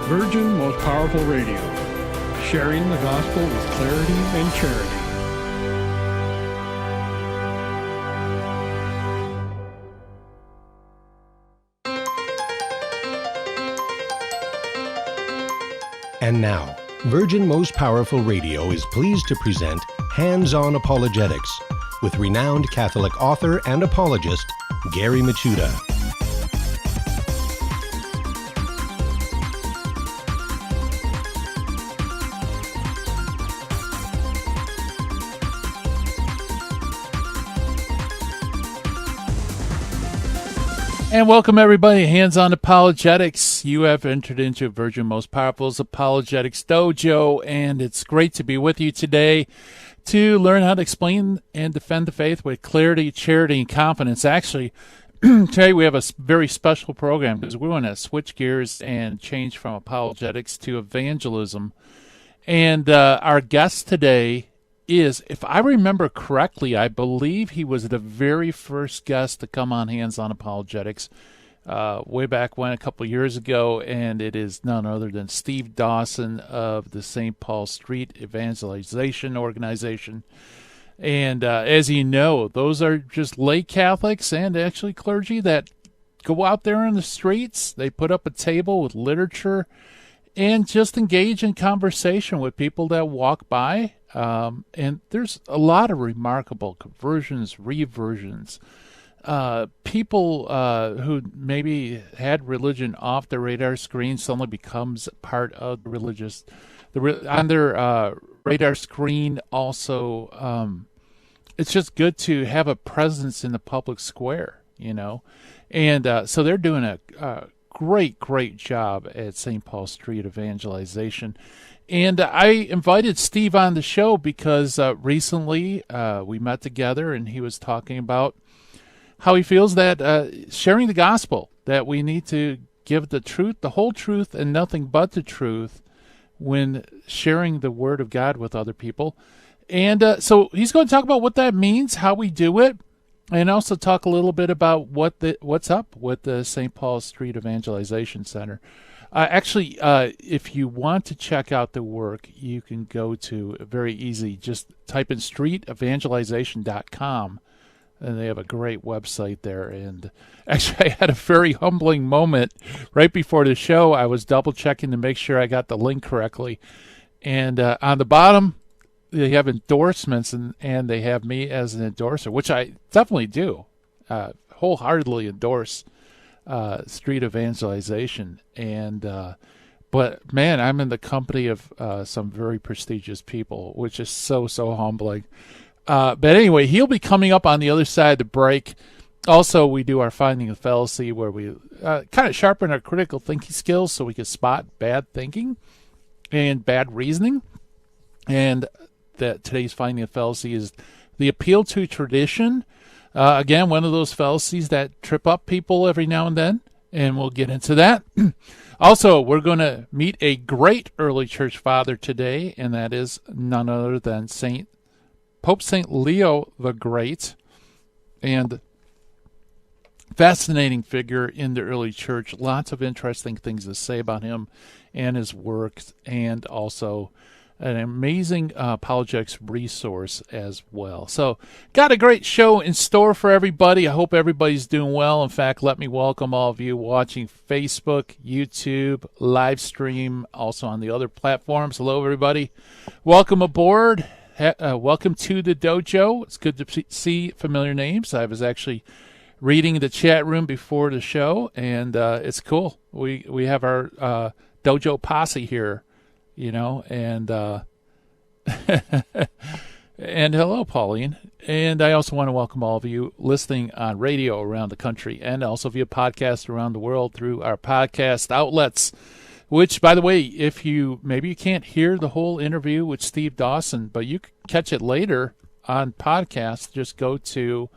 Virgin Most Powerful Radio, sharing the gospel with clarity and charity. And now, Virgin Most Powerful Radio is pleased to present Hands-On Apologetics with renowned Catholic author and apologist, Gary Michuta. And welcome, everybody. Hands-On Apologetics. You have entered into Virgin Most Powerful's Apologetics Dojo, and it's great to be with you today to learn how to explain and defend the faith with clarity, charity, and confidence. Actually, today we have a very special program because we want to switch gears and change from apologetics to evangelism. And our guest today is, if I remember correctly, I believe he was the very first guest to come on Hands-On Apologetics way back when, a couple years ago, and it is none other than Steve Dawson of the St. Paul Street Evangelization Organization. And as you know, those are just lay Catholics and actually clergy that go out there in the streets. They put up a table with literature and just engage in conversation with people that walk by. And there's a lot of remarkable conversions, reversions, people who maybe had religion off the radar screen suddenly becomes part of the religious, on their radar screen. Also, it's just good to have a presence in the public square, you know, and so they're doing a great job at St. Paul Street Evangelization. And I invited Steve on the show because recently we met together and he was talking about how he feels that sharing the gospel, that we need to give the truth, the whole truth, and nothing but the truth when sharing the Word of God with other people. And so he's going to talk about what that means, how we do it, and also talk a little bit about what's up with the St. Paul Street Evangelization Center. Actually, if you want to check out the work, you can go to, very easy, just type in streetevangelization.com, and they have a great website there. And actually, I had a very humbling moment right before the show. I was double-checking to make sure I got the link correctly. And on the bottom, they have endorsements, and they have me as an endorser, which I definitely do, wholeheartedly endorse Street Evangelization. And but man, I'm in the company of some very prestigious people, which is so humbling. But anyway, he'll be coming up on the other side of the break. Also, we do our Finding the Fallacy, where we kind of sharpen our critical thinking skills so we can spot bad thinking and bad reasoning. And that today's Finding the Fallacy is the appeal to tradition. Again, one of those fallacies that trip up people every now and then, and we'll get into that. Also, we're going to meet a great early church father today, and that is none other than Pope St. Leo the Great, and fascinating figure in the early church. Lots of interesting things to say about him and his work, and also an amazing apologetics resource as well. So, got a great show in store for everybody. I hope everybody's doing well. In fact, let me welcome all of you watching Facebook, YouTube, live stream, also on the other platforms. Hello, everybody. Welcome aboard. Welcome to the dojo. It's good to see familiar names. I was actually reading the chat room before the show, and it's cool. We have our dojo posse here. You know, and and hello, Pauline. And I also want to welcome all of you listening on radio around the country and also via podcast around the world through our podcast outlets, which, by the way, if maybe you can't hear the whole interview with Steve Dawson, but you can catch it later on podcast, just go to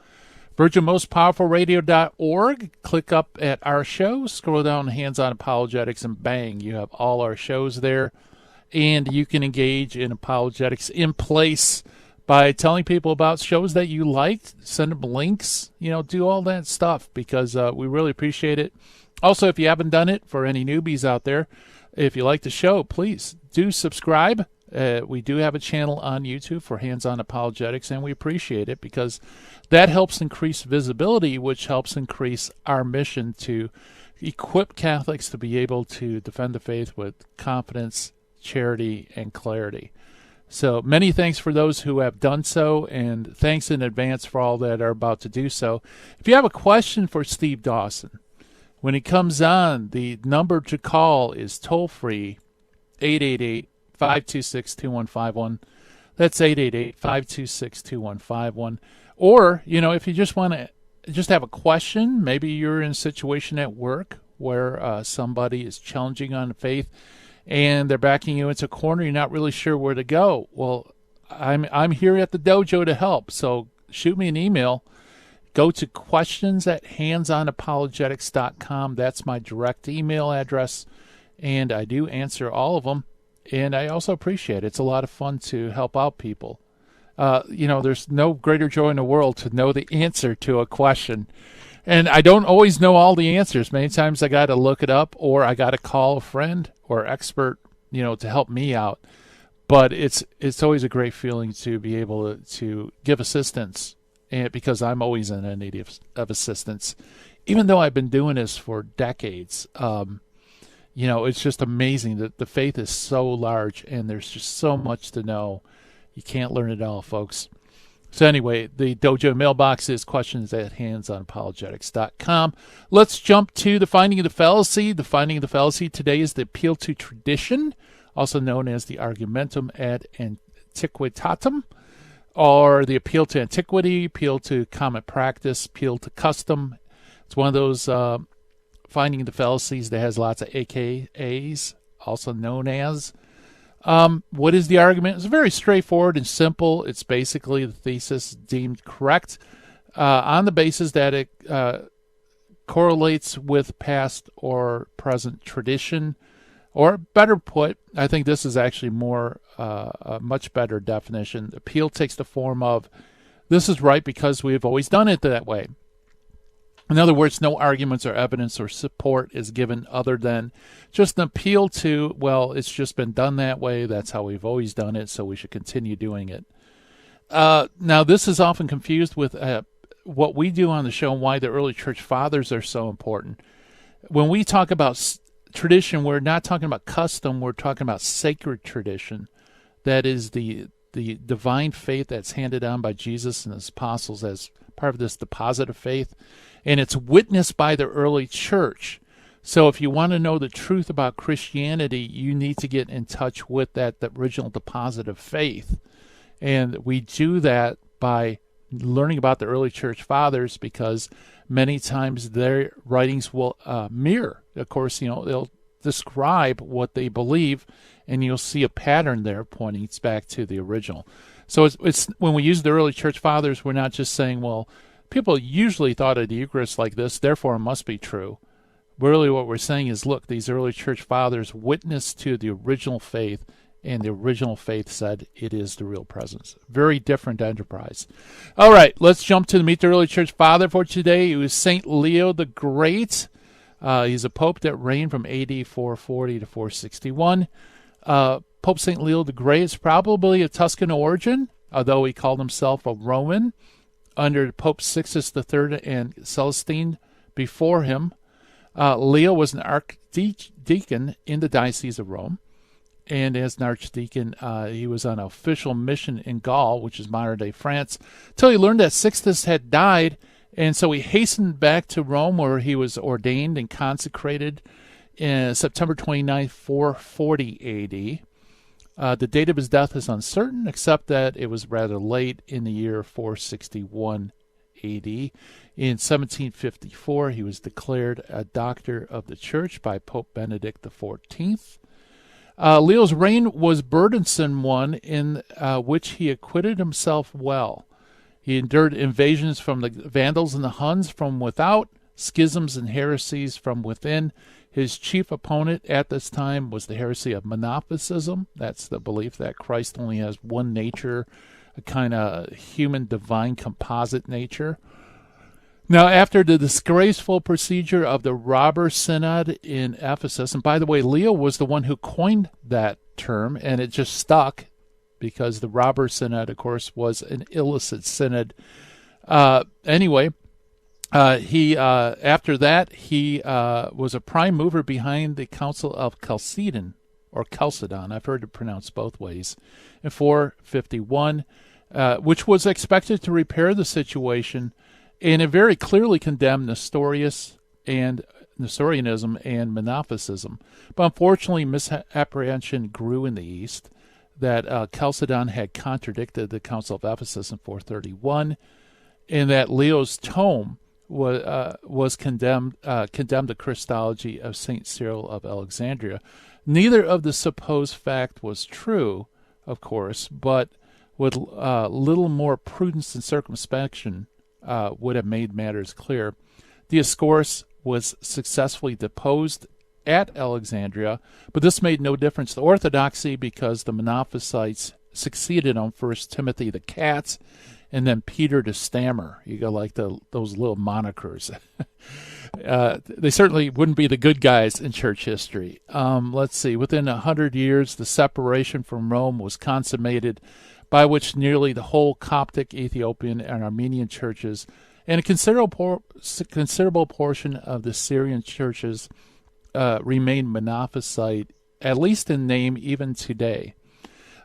virginmostpowerfulradio.org, click up at our show, scroll down to Hands-On Apologetics, and bang, you have all our shows there. And you can engage in apologetics in place by telling people about shows that you liked, send them links, do all that stuff, because we really appreciate it. Also, if you haven't done it, for any newbies out there, if you like the show, please do subscribe. We do have a channel on YouTube for Hands-On Apologetics, and we appreciate it because that helps increase visibility, which helps increase our mission to equip Catholics to be able to defend the faith with confidence, charity, and clarity. So many thanks for those who have done so, and thanks in advance for all that are about to do so. If you have a question for Steve Dawson, when he comes on, the number to call is toll-free, 888-526-2151. That's 888-526-2151. Or, if you just want to just have a question, maybe you're in a situation at work where somebody is challenging on faith and they're backing you into a corner, you're not really sure where to go. Well, I'm here at the dojo to help, so shoot me an email. Go to questions@handsonapologetics.com. That's my direct email address, and I do answer all of them, and I also appreciate it. It's a lot of fun to help out people. There's no greater joy in the world to know the answer to a question. And I don't always know all the answers. Many times I got to look it up, or I got to call a friend or expert, to help me out. But it's always a great feeling to be able to give assistance, and because I'm always in need of assistance, even though I've been doing this for decades. It's just amazing that the faith is so large, and there's just so much to know. You can't learn it all, folks. So anyway, the dojo mailbox is questions@handsonapologetics.com. Let's jump to the finding of the fallacy. The finding of the fallacy today is the appeal to tradition, also known as the argumentum ad antiquitatem, or the appeal to antiquity, appeal to common practice, appeal to custom. It's one of those finding the fallacies that has lots of AKAs, also known as. What is the argument? It's very straightforward and simple. It's basically the thesis deemed correct on the basis that it correlates with past or present tradition. Or better put, I think this is actually a much better definition. Appeal takes the form of, this is right because we have always done it that way. In other words, no arguments or evidence or support is given other than just an appeal to, well, it's just been done that way. That's how we've always done it, so we should continue doing it. Now, this is often confused with what we do on the show and why the early church fathers are so important. When we talk about tradition, we're not talking about custom. We're talking about sacred tradition. That is the divine faith that's handed down by Jesus and his apostles as part of this deposit of faith. And it's witnessed by the early church. So if you want to know the truth about Christianity, you need to get in touch with the original deposit of faith. And we do that by learning about the early church fathers, because many times their writings will mirror. Of course, they'll describe what they believe, and you'll see a pattern there pointing back to the original. So it's when we use the early church fathers, we're not just saying, well, people usually thought of the Eucharist like this, therefore it must be true. Really what we're saying is, look, these early church fathers witnessed to the original faith, and the original faith said it is the real presence. Very different enterprise. All right, let's jump to meet the early church father for today. He was St. Leo the Great. He's a pope that reigned from AD 440 to 461. Pope St. Leo the Great is probably of Tuscan origin, although he called himself a Roman under Pope Sixtus III and Celestine before him. Leo was an archdeacon in the Diocese of Rome, and as an archdeacon, he was on an official mission in Gaul, which is modern-day France, till he learned that Sixtus had died, and so he hastened back to Rome, where he was ordained and consecrated in September 29, 440 AD. The date of his death is uncertain, except that it was rather late in the year 461 AD. In 1754, he was declared a doctor of the church by Pope Benedict XIV. Leo's reign was burdensome one in which he acquitted himself well. He endured invasions from the Vandals and the Huns from without, schisms and heresies from within. His chief opponent at this time was the heresy of monophysism. That's the belief that Christ only has one nature, a kind of human divine composite nature. Now, after the disgraceful procedure of the robber synod in Ephesus, and by the way, Leo was the one who coined that term, and it just stuck because the robber synod, of course, was an illicit synod. Anyway, after that, he was a prime mover behind the Council of Chalcedon, or Chalcedon. I've heard it pronounced both ways, in 451, which was expected to repair the situation. And it very clearly condemned Nestorianism and Monophysitism. But unfortunately, misapprehension grew in the East that Chalcedon had contradicted the Council of Ephesus in 431, and that Leo's tome was condemned the Christology of St. Cyril of Alexandria. Neither of the supposed fact was true, of course, but with little more prudence and circumspection, would have made matters clear. Dioscorus was successfully deposed at Alexandria, but this made no difference to orthodoxy because the Monophysites succeeded on First Timothy the cat, and then Peter the stammer. You got like those little monikers. They certainly wouldn't be the good guys in church history. Let's see. Within 100 years, the separation from Rome was consummated, by which nearly the whole Coptic, Ethiopian, and Armenian churches, and a considerable portion of the Syrian churches remain Monophysite, at least in name, even today.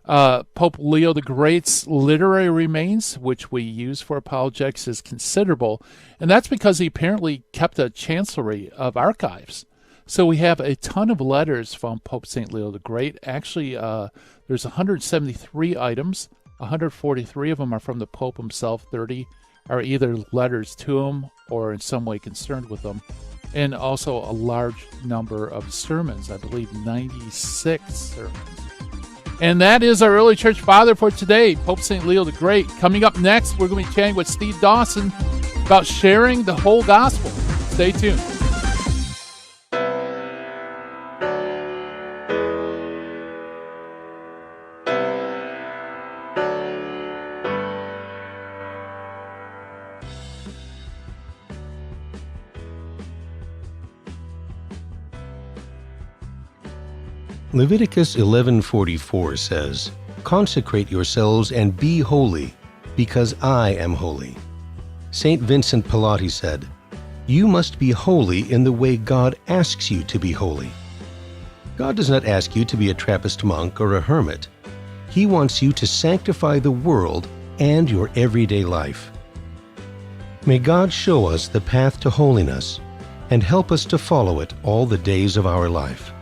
Pope Leo the Great's literary remains, which we use for apologetics, is considerable, and that's because he apparently kept a chancellery of archives. So we have a ton of letters from Pope St. Leo the Great. Actually, there's 173 items. 143 of them are from the Pope himself. 30 are either letters to him or in some way concerned with them. And also a large number of sermons, I believe 96 sermons. And that is our early church father for today, Pope St. Leo the Great. Coming up next, we're going to be chatting with Steve Dawson about sharing the whole gospel. Stay tuned. Leviticus 11:44 says, "Consecrate yourselves and be holy, because I am holy." St. Vincent Pallotti said, "You must be holy in the way God asks you to be holy." God does not ask you to be a Trappist monk or a hermit. He wants you to sanctify the world and your everyday life. May God show us the path to holiness and help us to follow it all the days of our life.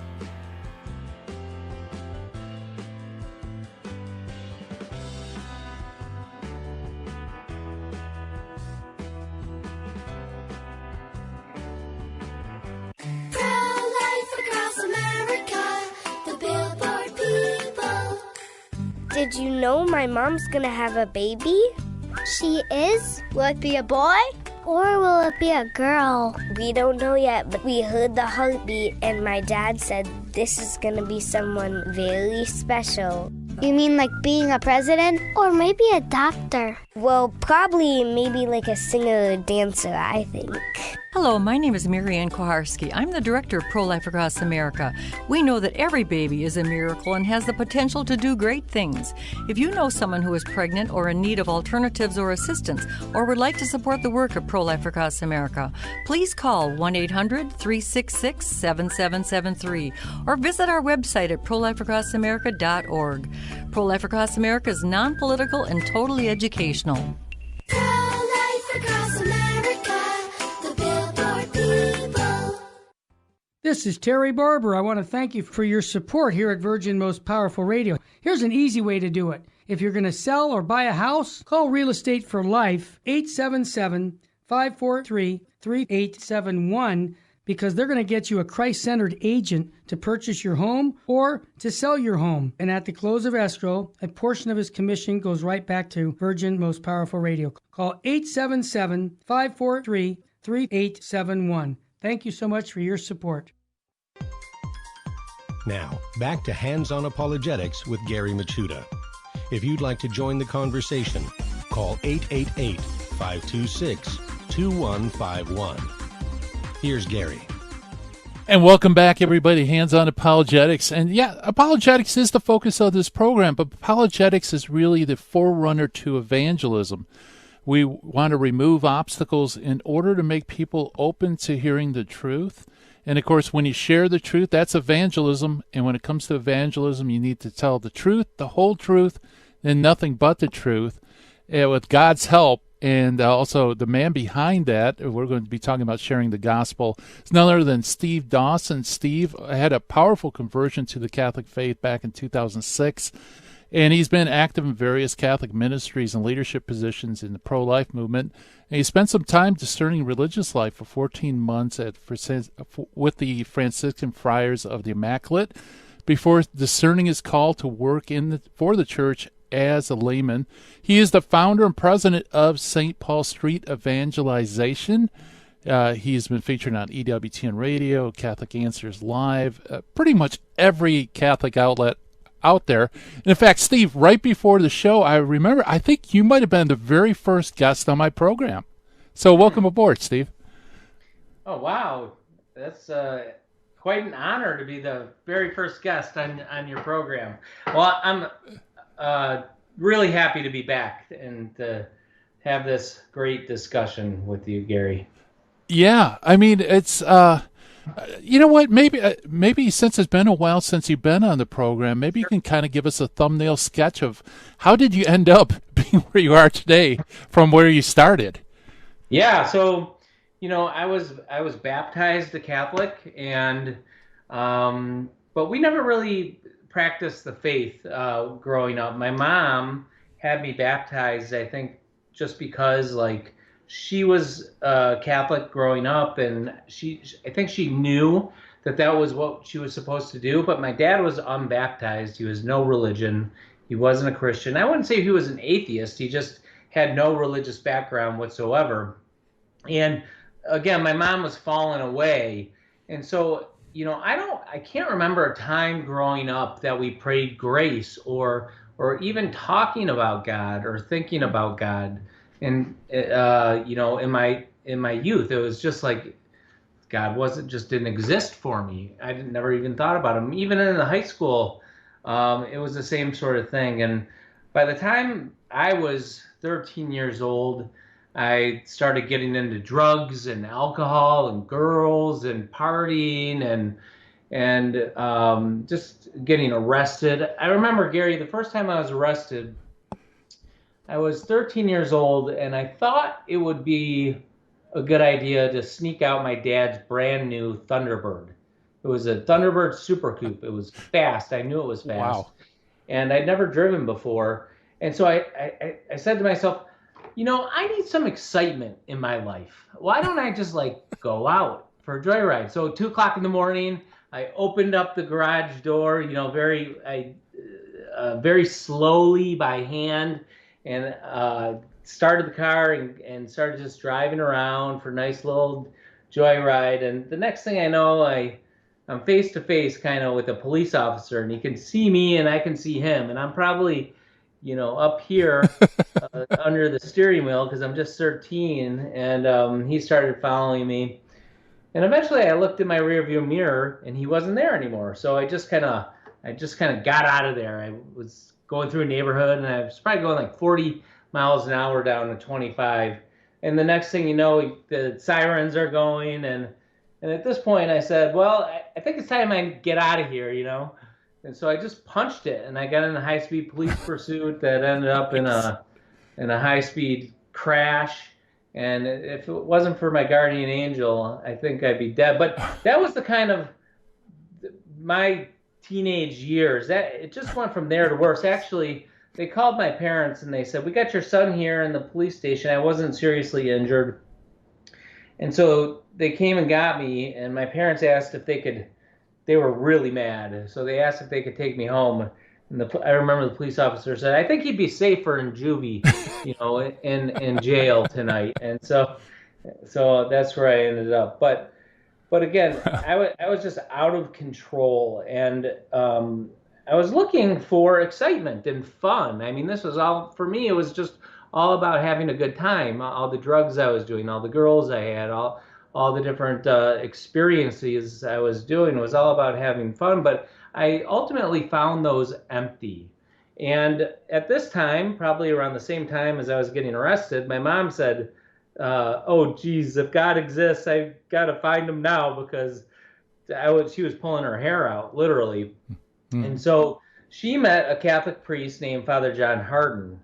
Did you know my mom's gonna have a baby? She is? Will it be a boy? Or will it be a girl? We don't know yet, but we heard the heartbeat and my dad said this is gonna be someone very special. You mean like being a president? Or maybe a doctor. Well, probably maybe like a singer or dancer, I think. Hello, my name is Marianne Koharski. I'm the director of Pro-Life Across America. We know that every baby is a miracle and has the potential to do great things. If you know someone who is pregnant or in need of alternatives or assistance, or would like to support the work of Pro-Life Across America, please call 1-800-366-7773 or visit our website at prolifeacrossamerica.org. Pro-Life Across America is non-political and totally educational. Pro-Life Across America, the Billboard people. This is Terry Barber. I want to thank you for your support here at Virgin Most Powerful Radio. Here's an easy way to do it. If you're going to sell or buy a house, call Real Estate for Life, 877-543-3871, because they're going to get you a Christ-centered agent to purchase your home or to sell your home. And at the close of escrow, a portion of his commission goes right back to Virgin Most Powerful Radio. Call 877-543-3871. Thank you so much for your support. Now, back to Hands-On Apologetics with Gary Machuda. If you'd like to join the conversation, call 888-526 2151. Here's Gary. And welcome back, everybody. Hands on Apologetics. And yeah, apologetics is the focus of this program, but apologetics is really the forerunner to evangelism. We want to remove obstacles in order to make people open to hearing the truth. And of course, when you share the truth, that's evangelism. And when it comes to evangelism, you need to tell the truth, the whole truth, and nothing but the truth, with God's help. And also the man behind that, we're going to be talking about sharing the gospel, is none other than Steve Dawson. Steve had a powerful conversion to the Catholic faith back in 2006, and he's been active in various Catholic ministries and leadership positions in the pro-life movement. And he spent some time discerning religious life for 14 months with the Franciscan Friars of the Immaculate before discerning his call to work for the church as a layman. He is the founder and president of St. Paul Street Evangelization. He's been featured on EWTN Radio, Catholic Answers Live, pretty much every Catholic outlet out there. And in fact, Steve, right before the show, I think you might have been the very first guest on my program. So welcome aboard, Steve. Oh, wow. That's quite an honor to be the very first guest on your program. Well, I'm really happy to be back and to have this great discussion with you, Gary. Yeah, I mean, it's you know what? Maybe since it's been a while since you've been on the program, maybe you can kind of give us a thumbnail sketch of how did you end up being where you are today from where you started. Yeah, so I was baptized a Catholic, and but we never really practiced the faith growing up. My mom had me baptized, I think, just because she was Catholic growing up, and I think she knew that was what she was supposed to do. But my dad was unbaptized. He was no religion. He wasn't a Christian. I wouldn't say he was an atheist. He just had no religious background whatsoever. And again, my mom was falling away, and so I can't remember a time growing up that we prayed grace or even talking about God or thinking about God. And in my youth, it was just like God didn't exist for me. I never even thought about him. Even in the high school, it was the same sort of thing. And by the time I was 13 years old, I started getting into drugs and alcohol and girls and partying and just getting arrested. I remember, Gary, the first time I was arrested, I was 13 years old, and I thought it would be a good idea to sneak out my dad's brand new Thunderbird. It was a Thunderbird Super Coupe. It was fast. I knew it was fast. Wow. And I'd never driven before. And so I said to myself, I need some excitement in my life. Why don't I just go out for a joyride? So 2:00 in the morning, I opened up the garage door, very slowly by hand, and started the car and started just driving around for a nice little joyride. And the next thing I know, I'm face to face kind of with a police officer, and he can see me and I can see him, and I'm probably up here under the steering wheel because I'm just 13, and he started following me. And eventually I looked in my rearview mirror and he wasn't there anymore. So I just kind of got out of there. I was going through a neighborhood and I was probably going 40 miles an hour down to 25. And the next thing you know, the sirens are going. And at this point I said, well, I think it's time I get out of here, And so I just punched it, and I got in a high-speed police pursuit that ended up in a high-speed crash. And if it wasn't for my guardian angel, I think I'd be dead. But that was the kind of my teenage years. That it just went from there to worse. Actually, they called my parents and they said, "We got your son here in the police station." I wasn't seriously injured, and so they came and got me. And my parents asked if they could. They were really mad, so they asked if they could take me home. And I remember the police officer said, "I think he'd be safer in juvie, in jail tonight." And so that's where I ended up. But again, I was just out of control, and I was looking for excitement and fun. I mean, this was all for me. It was just all about having a good time. All the drugs I was doing, all the girls I had, all the different experiences I was doing was all about having fun. But I ultimately found those empty. And at this time, probably around the same time as I was getting arrested, my mom said, "Oh, geez, if God exists, I've got to find him now," because she was pulling her hair out, literally. And so she met a Catholic priest named Father John Harden.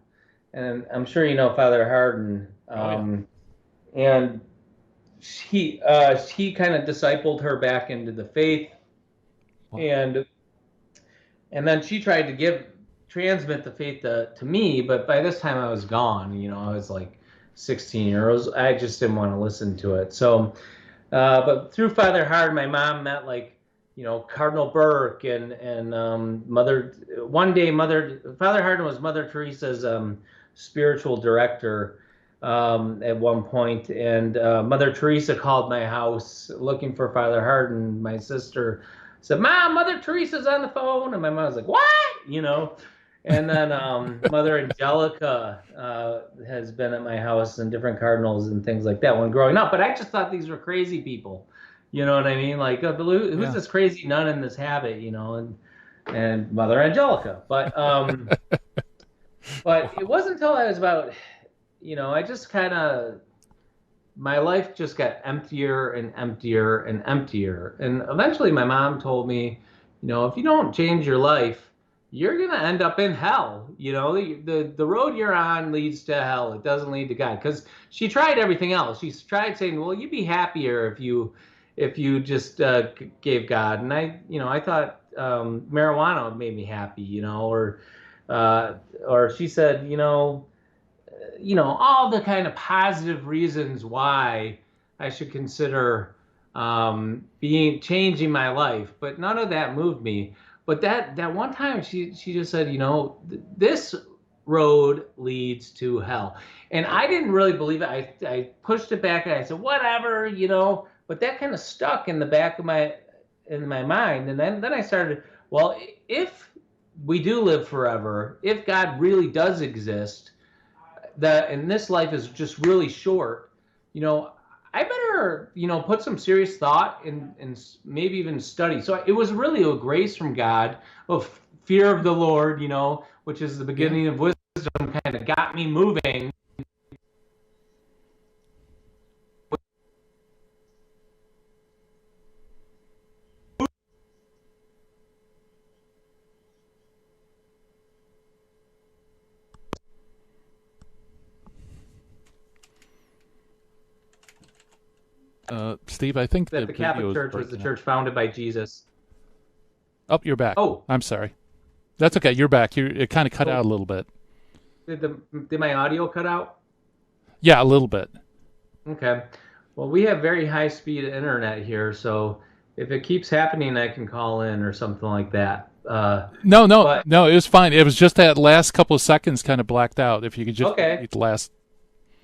And I'm sure you know Father Harden. And he kind of discipled her back into the faith. Wow. And then she tried to transmit the faith to me, but by this time I was gone. I was like 16 years old. I just didn't want to listen to it. So, but through Father Harden, my mom met Cardinal Burke and Mother. One day, Father Harden was Mother Teresa's spiritual director at one point, and Mother Teresa called my house looking for Father Harden. My sister said, "Mom, Mother Teresa's on the phone," and my mom was like, "What?" And then Mother Angelica has been at my house and different cardinals and things like that when growing up. But I just thought these were crazy people. You know what I mean? Like, who's this crazy nun in this habit? And Mother Angelica. But but it wasn't until I was about, I just kind of, my life just got emptier and emptier and emptier. And eventually my mom told me, if you don't change your life, you're going to end up in hell. The road you're on leads to hell. It doesn't lead to God. Because she tried everything else. She tried saying, well, you'd be happier if you just gave God. And I thought marijuana made me happy, or she said, all the kind of positive reasons why I should consider changing my life. But none of that moved me. But that one time she just said, this road leads to hell. And I didn't really believe it. I pushed it back and I said, whatever, but that kind of stuck in the back of my mind. And then I started, well, if we do live forever, if God really does exist, and this life is just really short, I better, put some serious thought and maybe even study. So it was really a grace from God of fear of the Lord, which is the beginning of wisdom, kind of got me moving. Steve, I think that the Catholic Church was the church founded by Jesus. Oh, you're back. Oh, I'm sorry. That's okay. You're back. It kind of cut out a little bit. Did my audio cut out? Yeah, a little bit. Okay. Well, we have very high-speed internet here, so if it keeps happening, I can call in or something like that. No, it was fine. It was just that last couple of seconds kind of blacked out. If you could just repeat the last.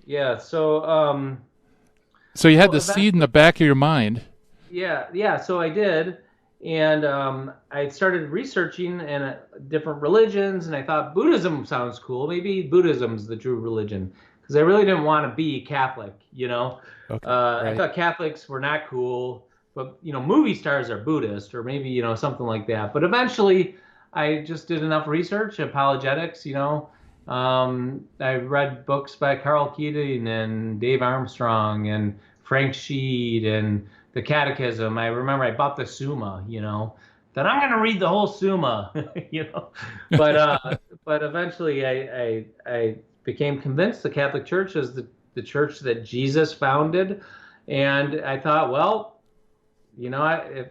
Yeah. So. So you had the seed in the back of your mind. Yeah. So I did, and I started researching in different religions, and I thought Buddhism sounds cool. Maybe Buddhism's the true religion, because I really didn't want to be Catholic. Okay, right. I thought Catholics were not cool, but movie stars are Buddhist, or maybe something like that. But eventually, I just did enough research, apologetics. I read books by Carl Keating and Dave Armstrong and Frank Sheed and the Catechism. I remember I bought the Summa, that I'm going to read the whole Summa, But eventually I became convinced the Catholic Church is the church that Jesus founded. And I thought, well, I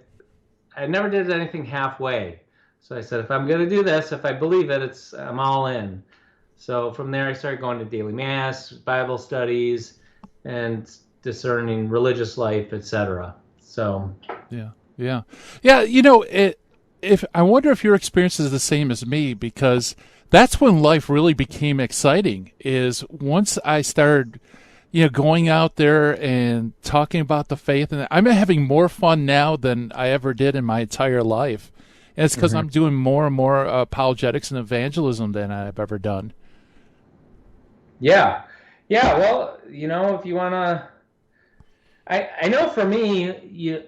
never did anything halfway. So I said, if I'm going to do this, if I believe it, I'm all in. So from there, I started going to daily mass, Bible studies, and discerning religious life, etc. So yeah. If I wonder if your experience is the same as me, because that's when life really became exciting. Is once I started, going out there and talking about the faith, and I'm having more fun now than I ever did in my entire life. And it's because I'm doing more and more apologetics and evangelism than I've ever done. Yeah. Yeah. Well, if you want to, I know for me,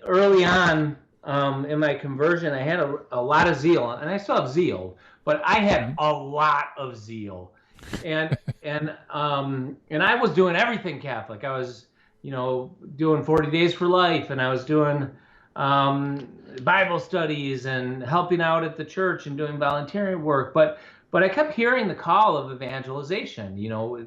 early on in my conversion, I had a lot of zeal, and I still have zeal, but I had a lot of zeal, and and I was doing everything Catholic. I was, doing 40 Days for Life, and I was doing Bible studies and helping out at the church and doing volunteering work, but I kept hearing the call of evangelization,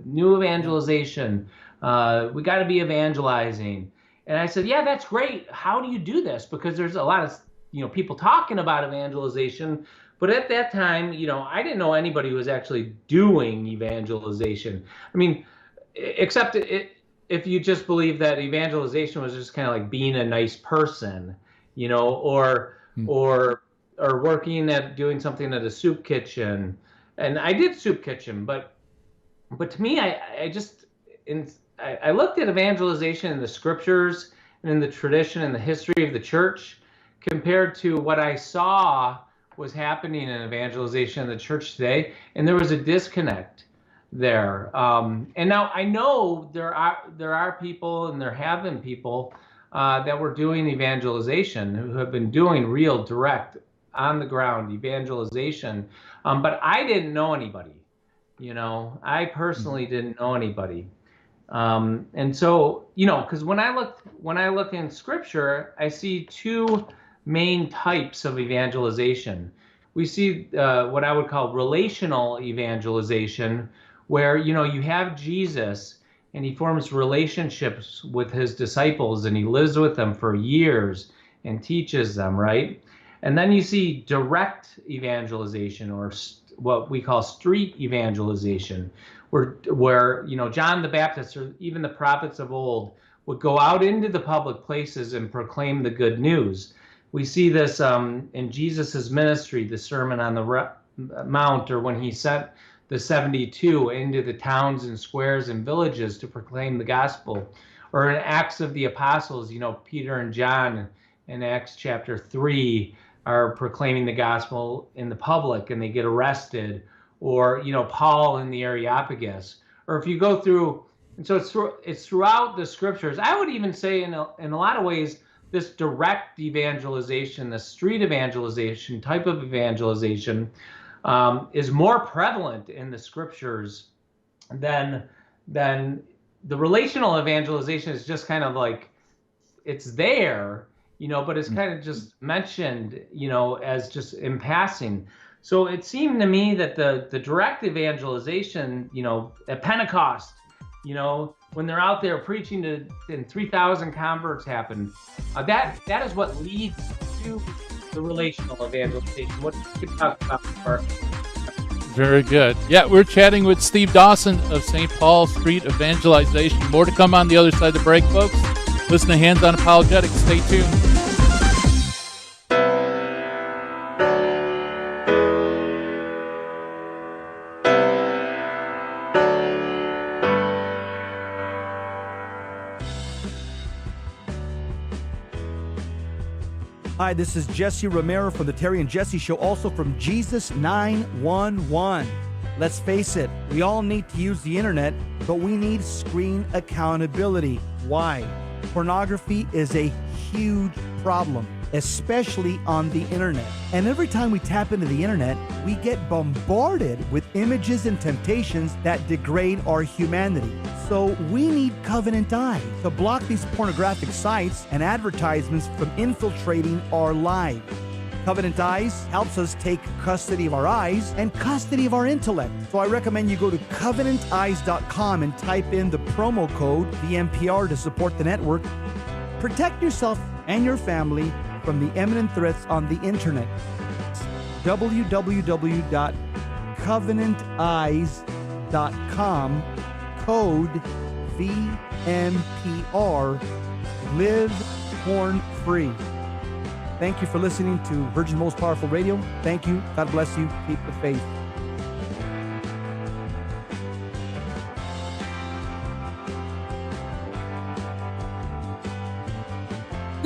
new evangelization. We got to be evangelizing. And I said, yeah, that's great. How do you do this? Because there's a lot of, people talking about evangelization. But at that time, I didn't know anybody who was actually doing evangelization. I mean, except if you just believe that evangelization was just kind of like being a nice person, or working at doing something at a soup kitchen. And I did soup kitchen, but to me, I looked at evangelization in the scriptures and in the tradition and the history of the church compared to what I saw was happening in evangelization in the church today, and there was a disconnect there. And now I know there are people, and there have been people that were doing evangelization who have been doing real direct on the ground evangelization, but I didn't know anybody. I personally didn't know anybody. And so, because when I look in scripture, I see two main types of evangelization. We see what I would call relational evangelization, where, you have Jesus and he forms relationships with his disciples and he lives with them for years and teaches them, right? And then you see direct evangelization, or what we call street evangelization, where John the Baptist or even the prophets of old would go out into the public places and proclaim the good news. We see this in Jesus's ministry, the Sermon on the Mount, or when he sent the 72 into the towns and squares and villages to proclaim the gospel, or in Acts of the Apostles, Peter and John in Acts chapter 3 are proclaiming the gospel in the public and they get arrested, or Paul in the Areopagus. Or if you go through, and so it's throughout the scriptures. I would even say in a lot of ways, this direct evangelization, the street evangelization type of evangelization, is more prevalent in the scriptures than the relational evangelization. Is just kind of like, it's there, but it's kind of just mentioned, as just in passing. So it seemed to me that the direct evangelization, at Pentecost, when they're out there preaching and 3,000 converts happen, that is what leads to the relational evangelization. What you could talk about, Mark. Very good. Yeah, we're chatting with Steve Dawson of St. Paul Street Evangelization. More to come on the other side of the break, folks. Listen to Hands on Apologetics. Stay tuned. Hi, this is Jesse Romero from the Terry and Jesse Show, also from Jesus 911. Let's face it, we all need to use the internet, but we need screen accountability. Why? Pornography is a huge problem, especially on the internet. And every time we tap into the internet, we get bombarded with images and temptations that degrade our humanity. So we need Covenant Eyes to block these pornographic sites and advertisements from infiltrating our lives. Covenant Eyes helps us take custody of our eyes and custody of our intellect. So I recommend you go to covenanteyes.com and type in the promo code VMPR to support the network. Protect yourself and your family from the imminent threats on the internet. www.covenanteyes.com, code VMPR, live porn free. Thank you for listening to Virgin Most Powerful Radio. Thank you. God bless you. Keep the faith.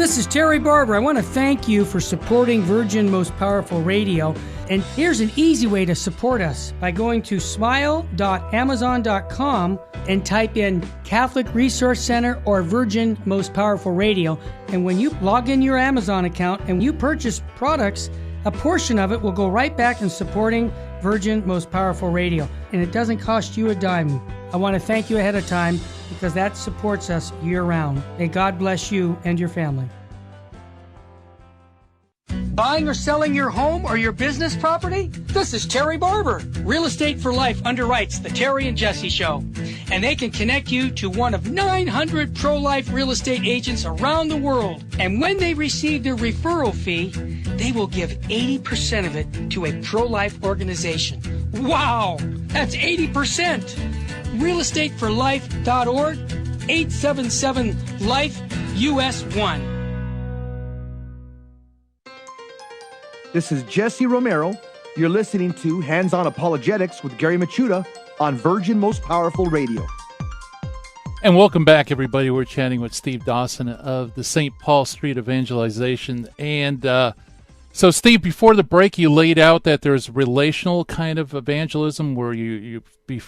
This is Terry Barber. I want to thank you for supporting Virgin Most Powerful Radio. And here's an easy way to support us by going to smile.amazon.com and type in Catholic Resource Center or Virgin Most Powerful Radio. And when you log in your Amazon account and you purchase products, a portion of it will go right back in supporting Virgin Most Powerful Radio. And it doesn't cost you a dime. I want to thank you ahead of time because that supports us year-round. May God bless you and your family. Buying or selling your home or your business property? This is Terry Barber. Real Estate for Life underwrites The Terry and Jesse Show. And they can connect you to one of 900 pro-life real estate agents around the world. And when they receive their referral fee, they will give 80% of it to a pro-life organization. Wow! That's 80%! realestateforlife.org, 877-LIFE-US1. This is Jesse Romero. You're listening to Hands-On Apologetics with Gary Machuda on Virgin Most Powerful Radio. And welcome back, everybody. We're chatting with Steve Dawson of the St. Paul Street Evangelization. And so, Steve, before the break, you laid out that there's relational kind of evangelism where you be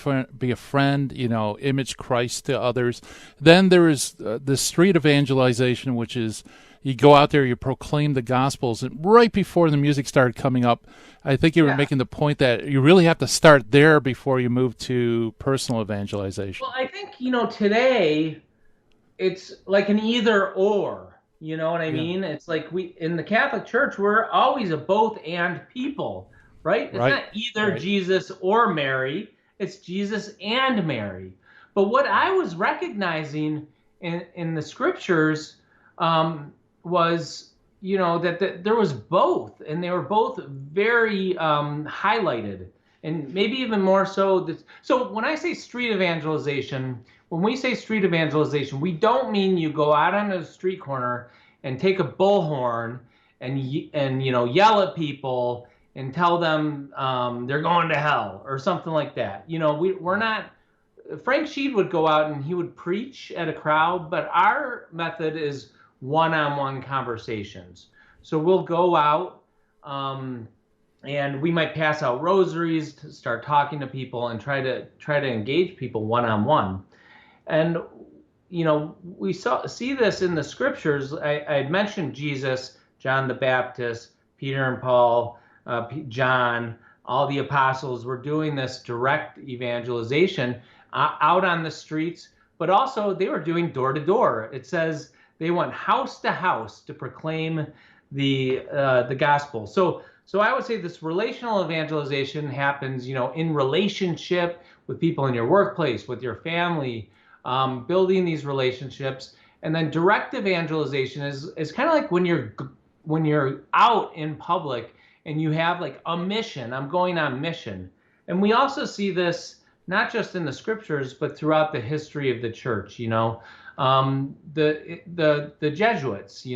a friend, image Christ to others. Then there is the street evangelization, which is you go out there, you proclaim the Gospels. And right before the music started coming up, I think you were making the point that you really have to start there before you move to personal evangelization. Well, I think, today it's like an either or, you know what I mean? It's like in the Catholic Church, we're always a both and people, right? It's not either Jesus or Mary, it's Jesus and Mary. But what I was recognizing in the scriptures was, that there was both, and they were both very highlighted, and maybe even more so. So when I say street evangelization, when we say street evangelization, we don't mean you go out on a street corner and take a bullhorn and yell at people and tell them they're going to hell or something like that. We're not. Frank Sheed would go out and he would preach at a crowd, but our method is one-on-one conversations. So we'll go out and we might pass out rosaries to start talking to people and try to engage people one-on-one. And we see this in the scriptures. I had mentioned Jesus, John the Baptist, Peter and Paul, John, all the apostles were doing this direct evangelization out on the streets, but also they were doing door to door. It says they went house to house to proclaim the gospel. So I would say this relational evangelization happens, in relationship with people in your workplace, with your family, building these relationships. And then direct evangelization is kind of like when you're out in public and you have like a mission. I'm going on mission. And we also see this not just in the scriptures, but throughout the history of the church. The Jesuits,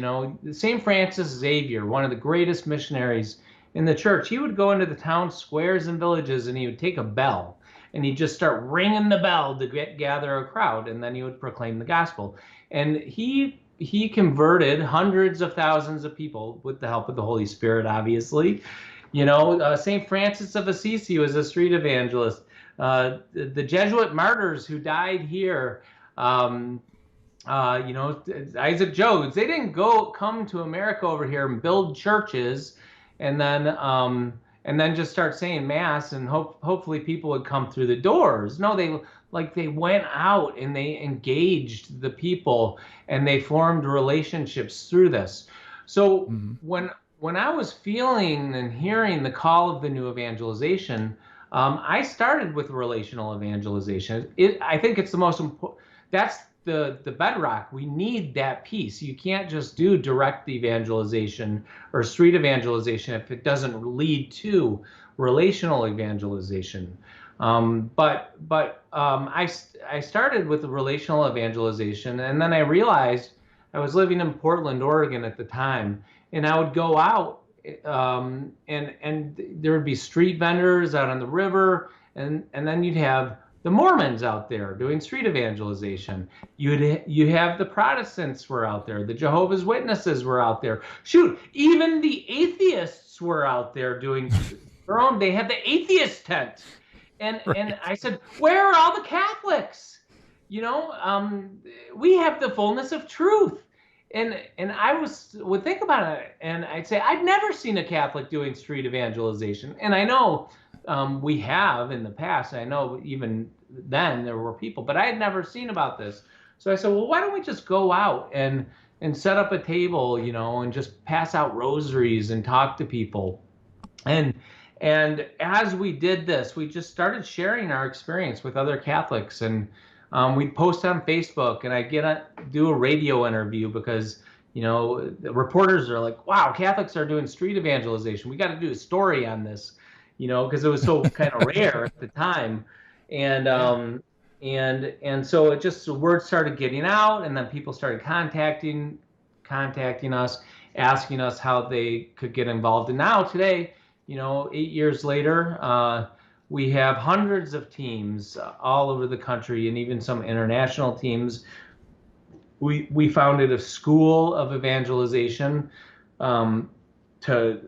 St. Francis Xavier, one of the greatest missionaries in the church, he would go into the town squares and villages and he would take a bell and he'd just start ringing the bell to gather a crowd, and then he would proclaim the gospel. And he converted hundreds of thousands of people with the help of the Holy Spirit, obviously. St. Francis of Assisi was a street evangelist. The Jesuit martyrs who died here, Isaac Jogues, they didn't come to America over here and build churches and then just start saying mass and hopefully people would come through the doors. No, they went out and they engaged the people and they formed relationships through this. So when I was feeling and hearing the call of the new evangelization, I started with relational evangelization. I think it's the most important. That's the bedrock. We need that piece. You can't just do direct evangelization or street evangelization if it doesn't lead to relational evangelization. But I started with the relational evangelization, and then I realized I was living in Portland, Oregon at the time, and I would go out and there would be street vendors out on the river, and then you'd have the Mormons out there doing street evangelization. You have the Protestants were out there. The Jehovah's Witnesses were out there. Shoot, even the atheists were out there doing their own. They had the atheist tent. And I said, where are all the Catholics? We have the fullness of truth. And I would think about it, and I'd say, I've never seen a Catholic doing street evangelization. And I know we have in the past. I know even then there were people, but I had never seen about this. So I said, well, why don't we just go out and set up a table, and just pass out rosaries and talk to people. And as we did this, we just started sharing our experience with other Catholics, and we'd post on Facebook, and I'd do a radio interview because, the reporters are like, wow, Catholics are doing street evangelization. We got to do a story on this, because it was so kind of rare at the time. And so it just, the word started getting out, and then people started contacting us, asking us how they could get involved. And now today, 8 years later, we have hundreds of teams all over the country, and even some international teams. We founded a school of evangelization to,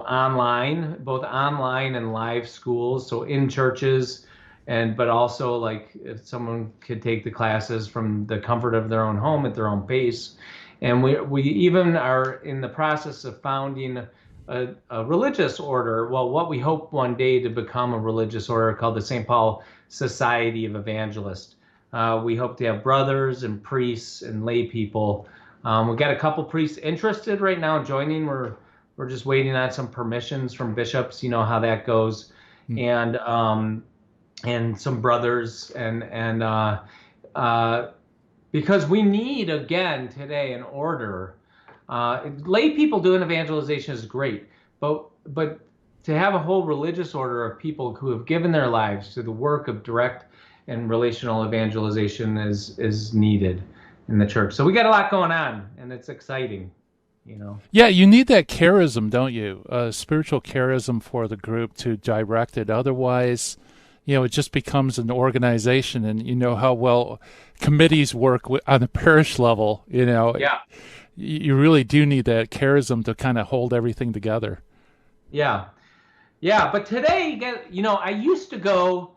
online, both online and live schools, so in churches, but also like if someone could take the classes from the comfort of their own home at their own pace. And we even are in the process of founding a religious order, what we hope one day to become a religious order called the St. Paul Society of Evangelists. We hope to have brothers and priests and lay people. We've got a couple priests interested right now in joining. We're just waiting on some permissions from bishops, how that goes, and some brothers, and because we need, again, today an order. Lay people doing evangelization is great, but to have a whole religious order of people who have given their lives to the work of direct and relational evangelization is needed in the church. So we got a lot going on, and it's exciting, Yeah, you need that charism, don't you? Spiritual charism for the group to direct it. Otherwise, it just becomes an organization, and you know how well committees work on the parish level, Yeah. You really do need that charism to kind of hold everything together. Yeah. But today, I used to go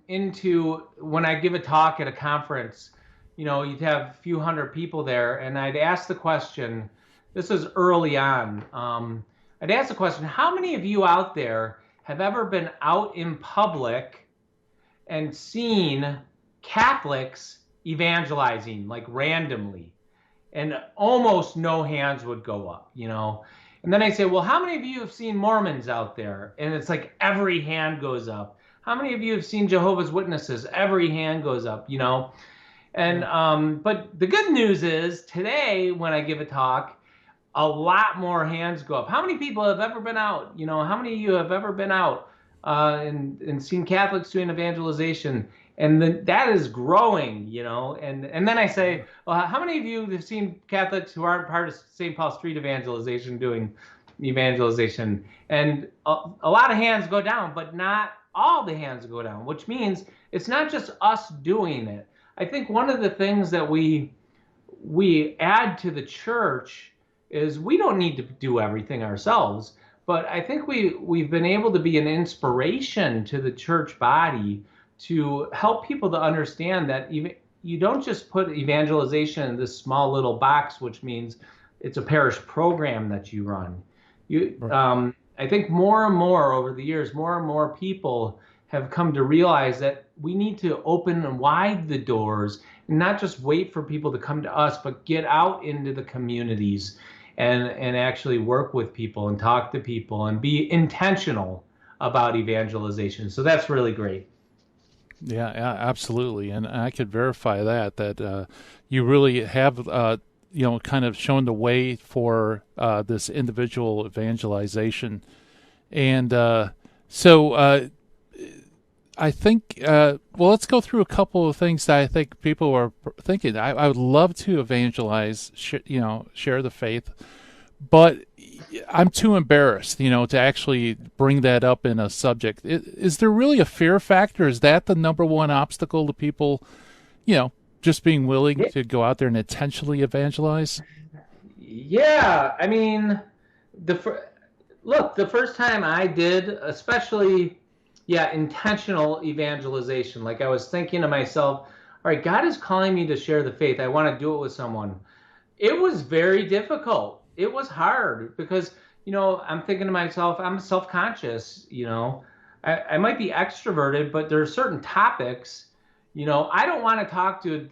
into, when I give a talk at a conference, you'd have a few hundred people there, and I'd ask the question, this is early on, I'd ask the question, how many of you out there have ever been out in public and seen Catholics evangelizing, like randomly? And almost no hands would go up, And then I say, well, how many of you have seen Mormons out there? And it's like every hand goes up. How many of you have seen Jehovah's Witnesses? Every hand goes up, And but the good news is today when I give a talk, a lot more hands go up. How many people have ever been out? How many of you have ever been out and seen Catholics doing evangelization? And that is growing, And then I say, well, how many of you have seen Catholics who aren't part of St. Paul Street Evangelization doing evangelization? And a lot of hands go down, but not all the hands go down, which means it's not just us doing it. I think one of the things that we add to the church is we don't need to do everything ourselves, but I think we've been able to be an inspiration to the church body to help people to understand that you don't just put evangelization in this small little box, which means it's a parish program that you run. I think more and more over the years, more and more people have come to realize that we need to open wide the doors and not just wait for people to come to us, but get out into the communities and actually work with people and talk to people and be intentional about evangelization. So that's really great. Yeah, absolutely. And I could verify that you really have, kind of shown the way for this individual evangelization. And so I think, let's go through a couple of things that I think people are thinking. I would love to evangelize, share the faith, but I'm too embarrassed, to actually bring that up in a subject. Is there really a fear factor? Is that the number one obstacle to people, just being willing to go out there and intentionally evangelize? Yeah, I mean, the first time I did, especially, intentional evangelization. Like I was thinking to myself, all right, God is calling me to share the faith. I want to do it with someone. It was very difficult. It was hard because, I'm thinking to myself, I'm self-conscious, I might be extroverted, but there are certain topics, I don't want to talk to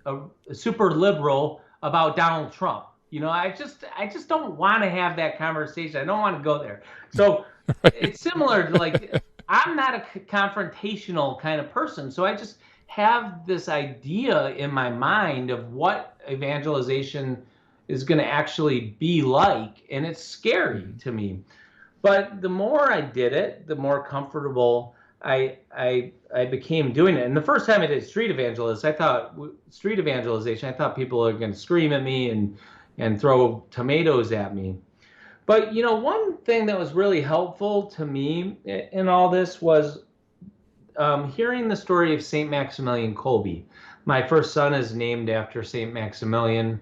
a super liberal about Donald Trump. I just don't want to have that conversation. I don't want to go there. So it's similar to like, I'm not a confrontational kind of person. So I just have this idea in my mind of what evangelization is going to actually be like. And it's scary to me. But the more I did it, the more comfortable I became doing it. And the first time I did street evangelization, I thought people were going to scream at me and throw tomatoes at me. But, one thing that was really helpful to me in all this was hearing the story of St. Maximilian Kolbe. My first son is named after St. Maximilian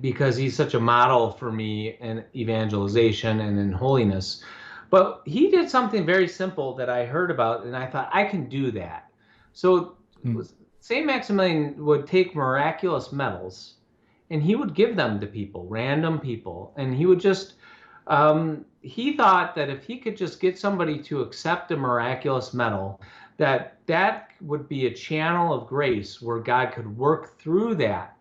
because he's such a model for me in evangelization and in holiness. But he did something very simple that I heard about, and I thought, I can do that. So St. Maximilian would take miraculous medals, and he would give them to people, random people. And he would just, he thought that if he could just get somebody to accept a miraculous medal, that would be a channel of grace where God could work through that.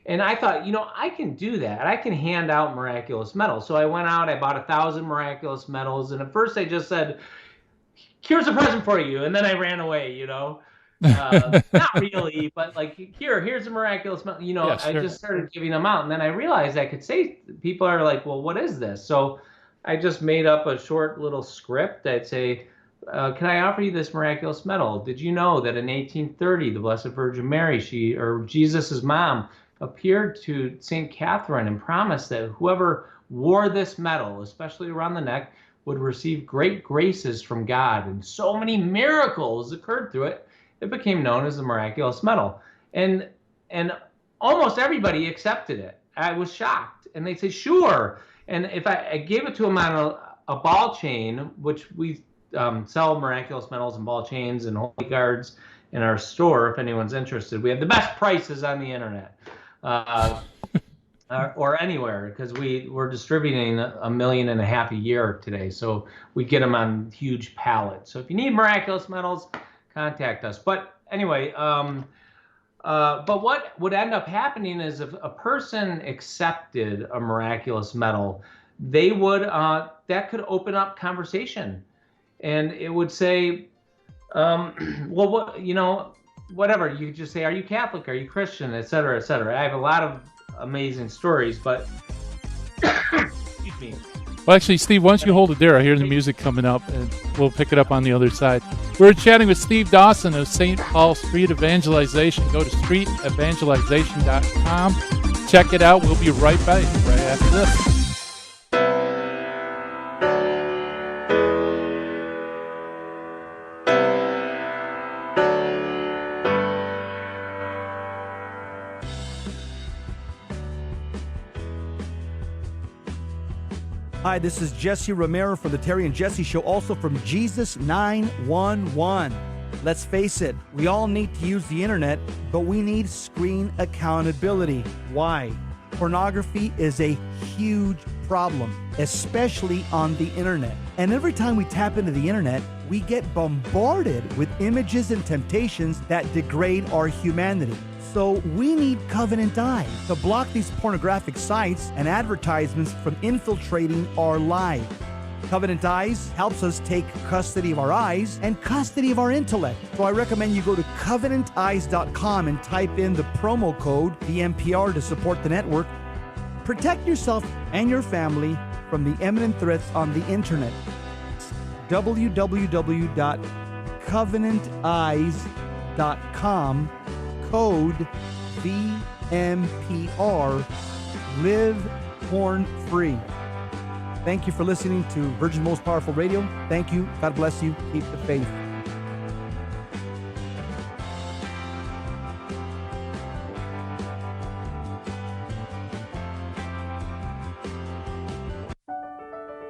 And I thought, I can do that. I can hand out miraculous medals. So I went out, I bought 1,000 miraculous medals. And at first I just said, here's a present for you. And then I ran away, not really, but like, here's a miraculous medal. Yeah, sure. I just started giving them out. And then I realized I could say, people are like, well, what is this? So I just made up a short little script. I'd say, can I offer you this miraculous medal? Did you know that in 1830, the Blessed Virgin Mary, Jesus' mom, appeared to St. Catherine and promised that whoever wore this medal, especially around the neck, would receive great graces from God. And so many miracles occurred through it, it became known as the miraculous medal. And almost everybody accepted it. I was shocked. And they say, sure. And if I gave it to them on a ball chain, which we sell miraculous medals and ball chains and holy cards in our store, if anyone's interested. We have the best prices on the internet. Or anywhere, because we're distributing 1.5 million a year today, so we get them on huge pallets. So if you need miraculous medals, contact us. But anyway, but what would end up happening is if a person accepted a miraculous medal, they would that could open up conversation, and it would say, well, what whatever, you could just say, are you Catholic, are you Christian, et cetera, et cetera. I have a lot of amazing stories, but excuse me. Well, actually, Steve, why don't you hold it there? I hear the music coming up, and we'll pick it up on the other side. We're chatting with Steve Dawson of St. Paul Street Evangelization. Go to streetevangelization.com. Check it out. We'll be right back right after this. Hi, this is Jesse Romero from the Terry and Jesse Show, also from Jesus 911. Let's face it, we all need to use the internet, but we need screen accountability. Why? Pornography is a huge problem, especially on the internet. And every time we tap into the internet, we get bombarded with images and temptations that degrade our humanity. So we need Covenant Eyes to block these pornographic sites and advertisements from infiltrating our lives. Covenant Eyes helps us take custody of our eyes and custody of our intellect. So I recommend you go to covenanteyes.com and type in the promo code DMPR to support the network. Protect yourself and your family from the imminent threats on the internet. www.covenanteyes.com, code VMPR. Live porn-free. Thank you for listening to Virgin Most Powerful Radio. Thank you. God bless you. Keep the faith.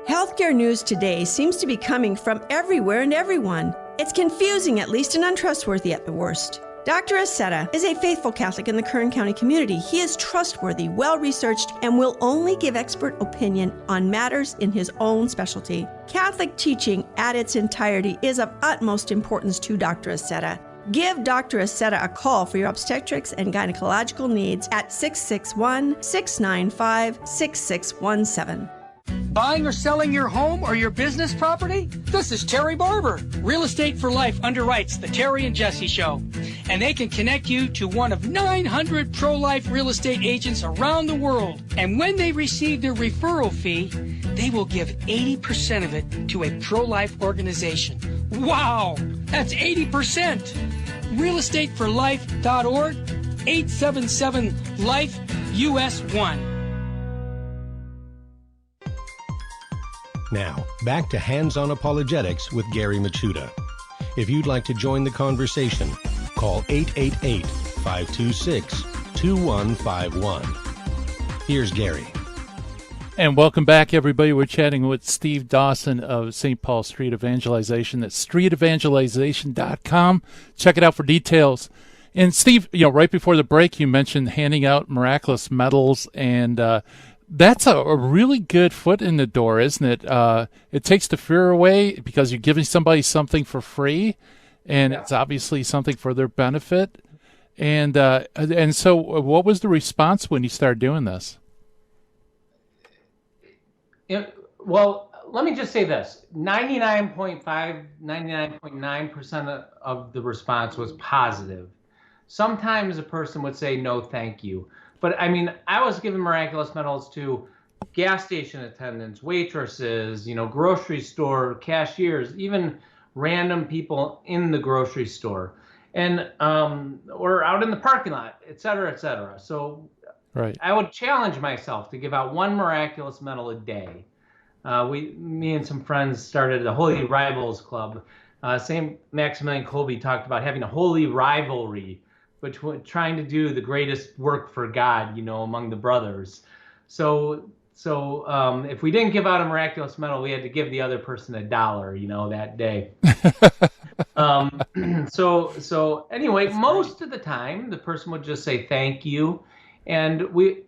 Healthcare news today seems to be coming from everywhere and everyone. It's confusing at least and untrustworthy at the worst. Dr. Aceta is a faithful Catholic in the Kern County community. He is trustworthy, well-researched, and will only give expert opinion on matters in his own specialty. Catholic teaching at its entirety is of utmost importance to Dr. Aceta. Give Dr. Aceta a call for your obstetrics and gynecological needs at 661-695-6617. Buying or selling your home or your business property? This is Terry Barber. Real Estate for Life underwrites the Terry and Jesse Show. And they can connect you to one of 900 pro-life real estate agents around the world. And when they receive their referral fee, they will give 80% of it to a pro-life organization. Wow! That's 80%! realestateforlife.org, 877-LIFE-US1. Now, back to Hands-on Apologetics with Gary Machuda. If you'd like to join the conversation, call 888-526-2151. Here's Gary. And welcome back, everybody. We're chatting with Steve Dawson of St. Paul Street Evangelization. That's streetevangelization.com. Check it out for details. And Steve, right before the break, you mentioned handing out miraculous medals, and that's a really good foot in the door, isn't it? It takes the fear away because you're giving somebody something for free, and it's obviously something for their benefit. And so what was the response when you started doing this? Well, let me just say this. 99.9% of the response was positive. Sometimes a person would say, no, thank you. But I mean, I was giving miraculous medals to gas station attendants, waitresses, grocery store cashiers, even random people in the grocery store, and or out in the parking lot, et cetera, et cetera. So right. I would challenge myself to give out one miraculous medal a day. Me and some friends started the Holy Rivals Club. St. Maximilian Kolbe talked about having a holy rivalry between trying to do the greatest work for God, among the brothers. So if we didn't give out a miraculous medal, we had to give the other person $1, that day. So anyway, most of the time the person would just say thank you, and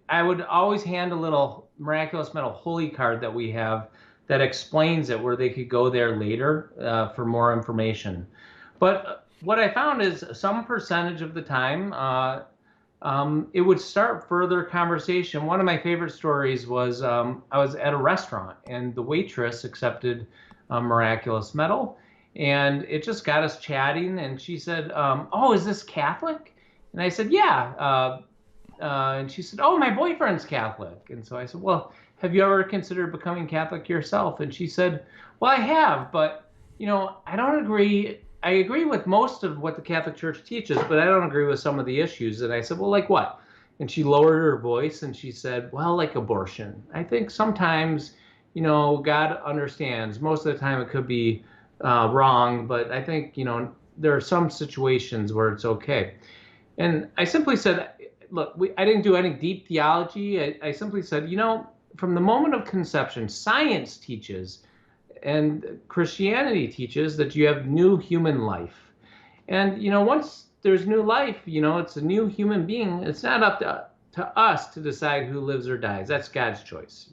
I would always hand a little miraculous medal holy card that we have that explains it, where they could go there later for more information. But what I found is some percentage of the time, it would start further conversation. One of my favorite stories was I was at a restaurant and the waitress accepted a miraculous medal, and it just got us chatting. And she said, "Oh, is this Catholic?" And I said, "Yeah." And she said, "Oh, my boyfriend's Catholic." And so I said, "Well, have you ever considered becoming Catholic yourself?" And she said, "Well, I have, but I don't agree. I agree with most of what the Catholic Church teaches, but I don't agree with some of the issues." And I said, "Well, like what?" And she lowered her voice and she said, "Well, like abortion. I think sometimes, God understands. Most of the time it could be wrong, but I think, there are some situations where it's okay." And I simply said, look, I didn't do any deep theology. I simply said, from the moment of conception, science teaches and Christianity teaches that you have new human life. And, once there's new life, it's a new human being. It's not up to us to decide who lives or dies. That's God's choice.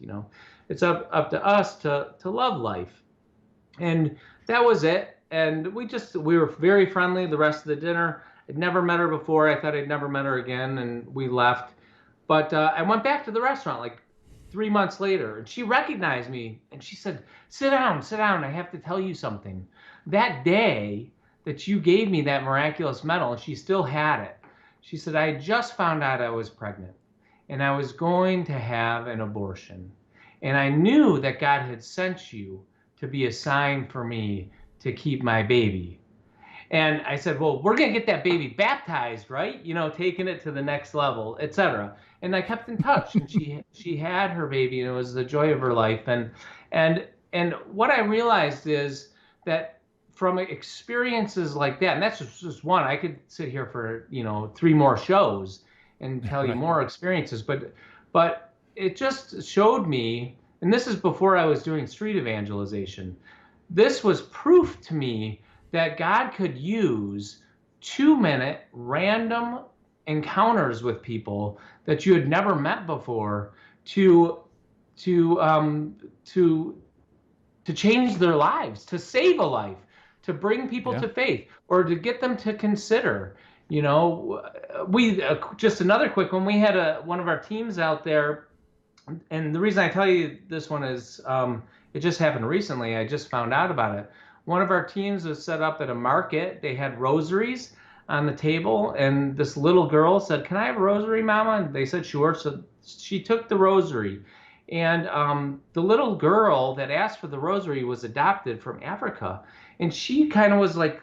It's up to us to love life. And that was it. And we were very friendly the rest of the dinner. I'd never met her before. I thought I'd never met her again, and we left. But I went back to the restaurant like 3 months later, and she recognized me, and she said, sit down, I have to tell you something. That day that you gave me that miraculous medal," and she still had it, she said, "I just found out I was pregnant, and I was going to have an abortion. And I knew that God had sent you to be a sign for me to keep my baby. And I said, well, we're going to get that baby baptized, right? Taking it to the next level, etc. And I kept in touch, and she had her baby, and it was the joy of her life. And what I realized is that from experiences like that, and that's just one, I could sit here for 3 more shows and tell you more experiences, but it just showed me, and this is before I was doing street evangelization. This was proof to me that God could use 2-minute random encounters with people that you had never met before to change their lives, to save a life, to bring people to faith, or to get them to consider. We just another quick one. We had one of our teams out there, and the reason I tell you this one is it just happened recently. I just found out about it. One of our teams was set up at a market. They had rosaries on the table, and this little girl said, "Can I have a rosary, Mama?" And they said, "Sure." So she took the rosary, and the little girl that asked for the rosary was adopted from Africa, and she kind of was like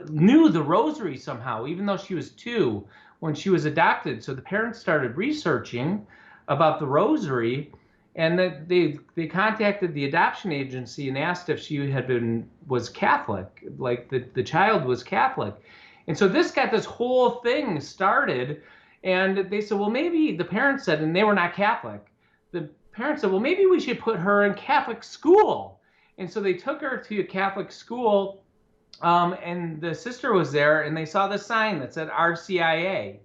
knew the rosary somehow, even though she was 2 when she was adopted. So the parents started researching about the rosary, and that they contacted the adoption agency and asked if she was Catholic, like the child was Catholic. And so this got this whole thing started, and they said, well, maybe the parents said, and they were not Catholic. The parents said, well, maybe we should put her in Catholic school. And so they took her to a Catholic school, and the sister was there, and they saw the sign that said RCIA.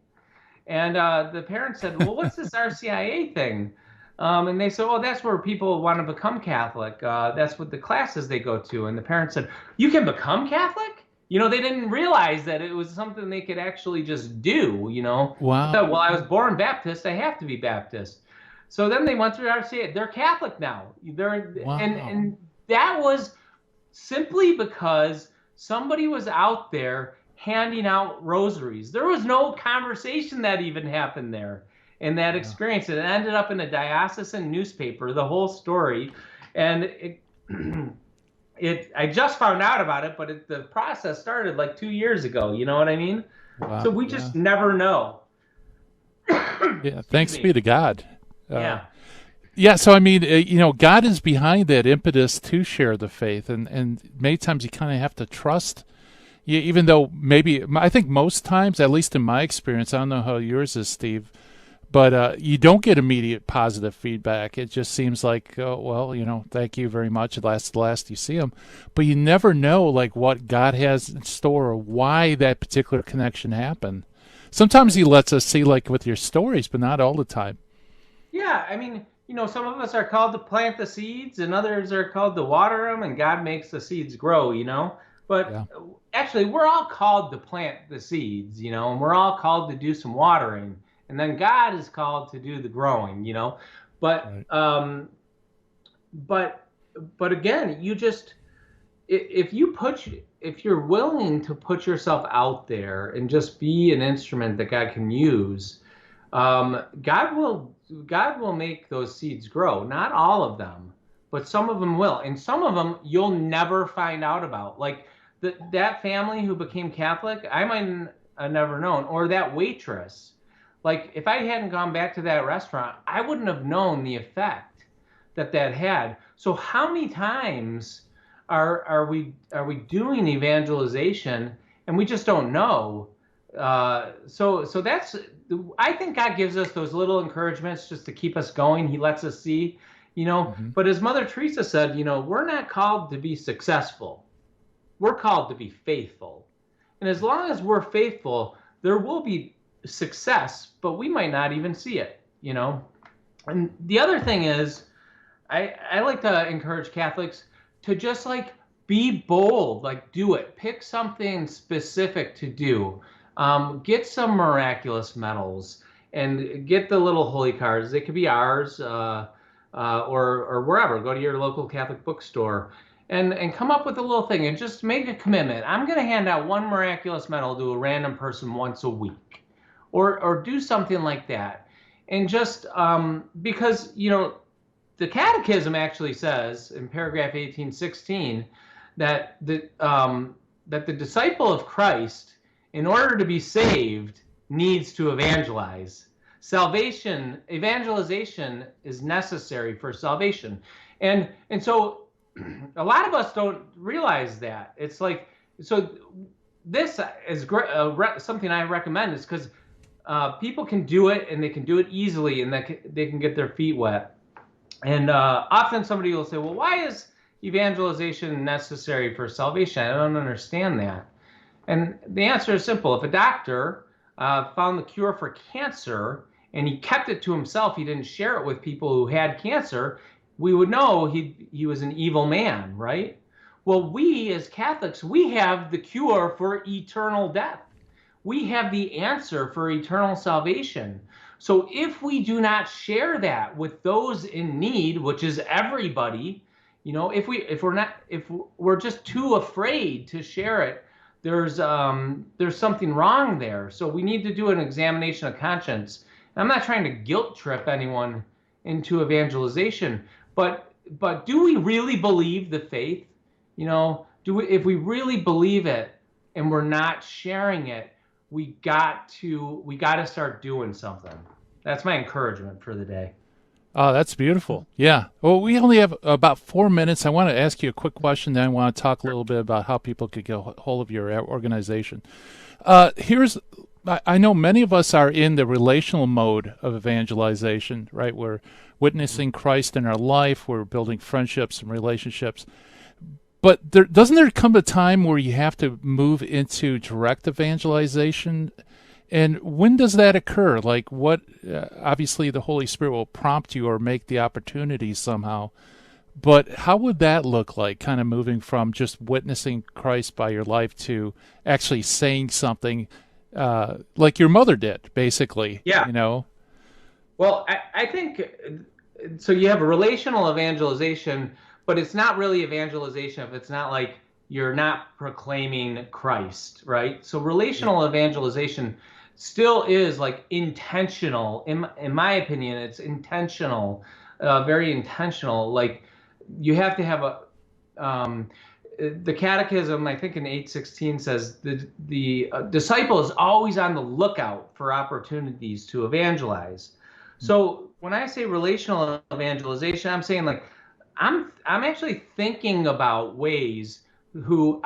And the parents said, well, what's this RCIA thing? And they said, well, that's where people want to become Catholic. That's what the classes they go to. And the parents said, you can become Catholic? They didn't realize that it was something they could actually just do, Wow. I thought, well, I was born Baptist. I have to be Baptist. So then they went through RCIA. They're Catholic now. Wow. And that was simply because somebody was out there handing out rosaries. There was no conversation that even happened there in that experience. It ended up in a diocesan newspaper, the whole story. And I just found out about it, but the process started like 2 years ago. You know what I mean? Wow. So we just never know. Yeah. Thanks be to God. Yeah. Yeah, so I mean, God is behind that impetus to share the faith, and many times you kind of have to trust, even though maybe, I think most times, at least in my experience, I don't know how yours is, Steve, but you don't get immediate positive feedback. It just seems like, oh, well, thank you very much. That's the last you see them. But you never know, like, what God has in store or why that particular connection happened. Sometimes he lets us see, like with your stories, but not all the time. Yeah, I mean, some of us are called to plant the seeds, and others are called to water them, and God makes the seeds grow, But actually, we're all called to plant the seeds, and we're all called to do some watering, and then God is called to do the growing, But but again, you just if you're willing to put yourself out there and just be an instrument that God can use, God will make those seeds grow. Not all of them, but some of them will. And some of them you'll never find out about. Like that family who became Catholic, I might have never known. Or that waitress. Like if I hadn't gone back to that restaurant, I wouldn't have known the effect that had. So how many times are we doing evangelization and we just don't know? So that's, I think God gives us those little encouragements just to keep us going. He lets us see, But as Mother Teresa said, we're not called to be successful. We're called to be faithful. And as long as we're faithful, there will be success, but we might not even see it, And the other thing is, I like to encourage Catholics to just like be bold, like do it. Pick something specific to do. Get some miraculous medals and get the little holy cards. They could be ours or wherever. Go to your local Catholic bookstore and come up with a little thing and just make a commitment. I'm going to hand out one miraculous medal to a random person once a week or do something like that. And just because, the Catechism actually says in paragraph 1816 that that the disciple of Christ, in order to be saved, needs to evangelize. Evangelization is necessary for salvation. And so a lot of us don't realize that. It's like, so this is something I recommend, is because people can do it, and they can do it easily, and they can get their feet wet. And often somebody will say, well, why is evangelization necessary for salvation? I don't understand that. And the answer is simple. If a doctor found the cure for cancer and he kept it to himself, he didn't share it with people who had cancer, we would know he was an evil man, right? Well, we as Catholics, we have the cure for eternal death. We have the answer for eternal salvation. So if we do not share that with those in need, which is everybody, you know, if we're just too afraid to share it, there's something wrong there. So we need to do an examination of conscience. And I'm not trying to guilt trip anyone into evangelization, but do we really believe the faith? You know, if we really believe it and we're not sharing it, we got to start doing something. That's my encouragement for the day. Oh, that's beautiful. Yeah. Well, we only have about 4 minutes. I want to ask you a quick question, then I want to talk a little bit about how people could get a hold of your organization. I know many of us are in the relational mode of evangelization, right? We're witnessing Christ in our life. We're building friendships and relationships. But doesn't there come a time where you have to move into direct evangelization? And when does that occur? Like what, obviously the Holy Spirit will prompt you or make the opportunity somehow, but how would that look like, kind of moving from just witnessing Christ by your life to actually saying something like your mother did, basically? Yeah. You know? Well, I think, so you have a relational evangelization, but it's not really evangelization if it's not like you're not proclaiming Christ, right? So relational evangelization still is like intentional. In my opinion, it's intentional, very intentional. Like you have to have the Catechism, I think in 8:16 says the disciple is always on the lookout for opportunities to evangelize. So when I say relational evangelization, I'm saying like I'm actually thinking about ways who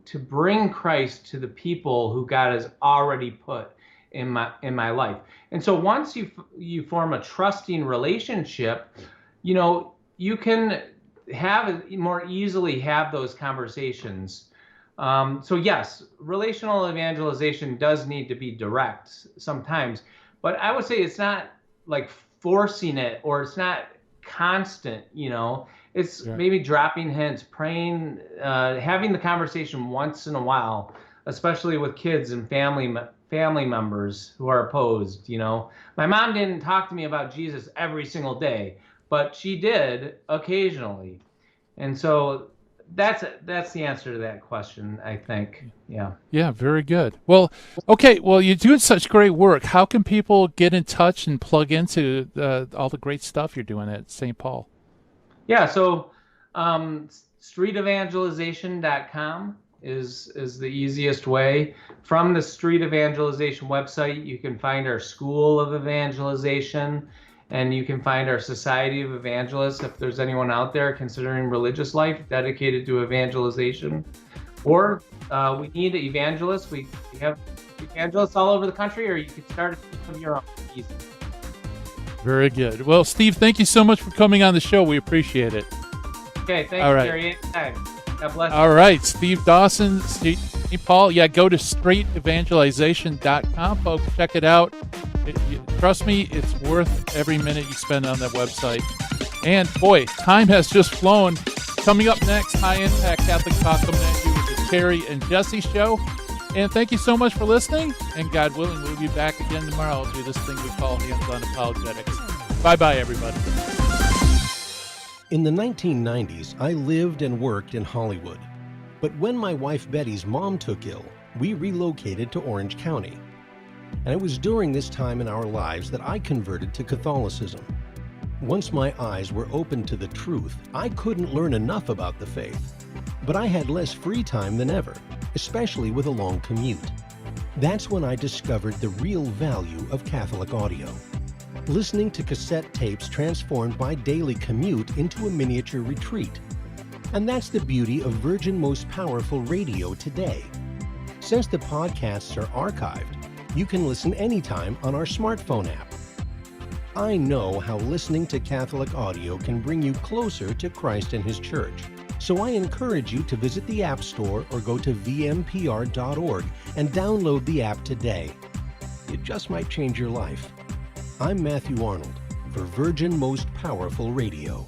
to bring Christ to the people who God has already put in my life. And so once you form a trusting relationship, you know, you can more easily have those conversations. So yes, relational evangelization does need to be direct sometimes, but I would say it's not like forcing it, or it's not constant, you know. It's maybe dropping hints, praying, having the conversation once in a while, especially with kids and family members who are opposed, you know. My mom didn't talk to me about Jesus every single day, but she did occasionally. And so that's the answer to that question, I think. Yeah. Yeah, very good. Well, okay, well, you're doing such great work. How can people get in touch and plug into all the great stuff you're doing at St. Paul? Yeah, so streetevangelization.com is the easiest way. From the Street Evangelization website, you can find our School of Evangelization, and you can find our Society of Evangelists if there's anyone out there considering religious life dedicated to evangelization. Or we need evangelists. We have evangelists all over the country, or you can start from your own. Easy. Very good. Well, Steve, thank you so much for coming on the show. We appreciate it. Okay, thanks, Gary. Anytime. God bless you. All right, Steve Dawson, St. Paul. Yeah, go to streetevangelization.com, folks. Check it out. Trust me, it's worth every minute you spend on that website. And boy, time has just flown. Coming up next, High Impact Catholic Talk coming at you with the Terry and Jesse Show. And thank you so much for listening. And God willing, we'll be back again tomorrow to do this thing we call Hands on Apologetics. Bye-bye, everybody. In the 1990s, I lived and worked in Hollywood. But when my wife Betty's mom took ill, we relocated to Orange County. And it was during this time in our lives that I converted to Catholicism. Once my eyes were opened to the truth, I couldn't learn enough about the faith. but I had less free time than ever, especially with a long commute. That's when I discovered the real value of Catholic audio. Listening to cassette tapes transformed my daily commute into a miniature retreat. And that's the beauty of Virgin Most Powerful Radio today. Since the podcasts are archived, you can listen anytime on our smartphone app. I know how listening to Catholic audio can bring you closer to Christ and His Church, so I encourage you to visit the App Store or go to vmpr.org and download the app today. It just might change your life. I'm Matthew Arnold for Virgin Most Powerful Radio.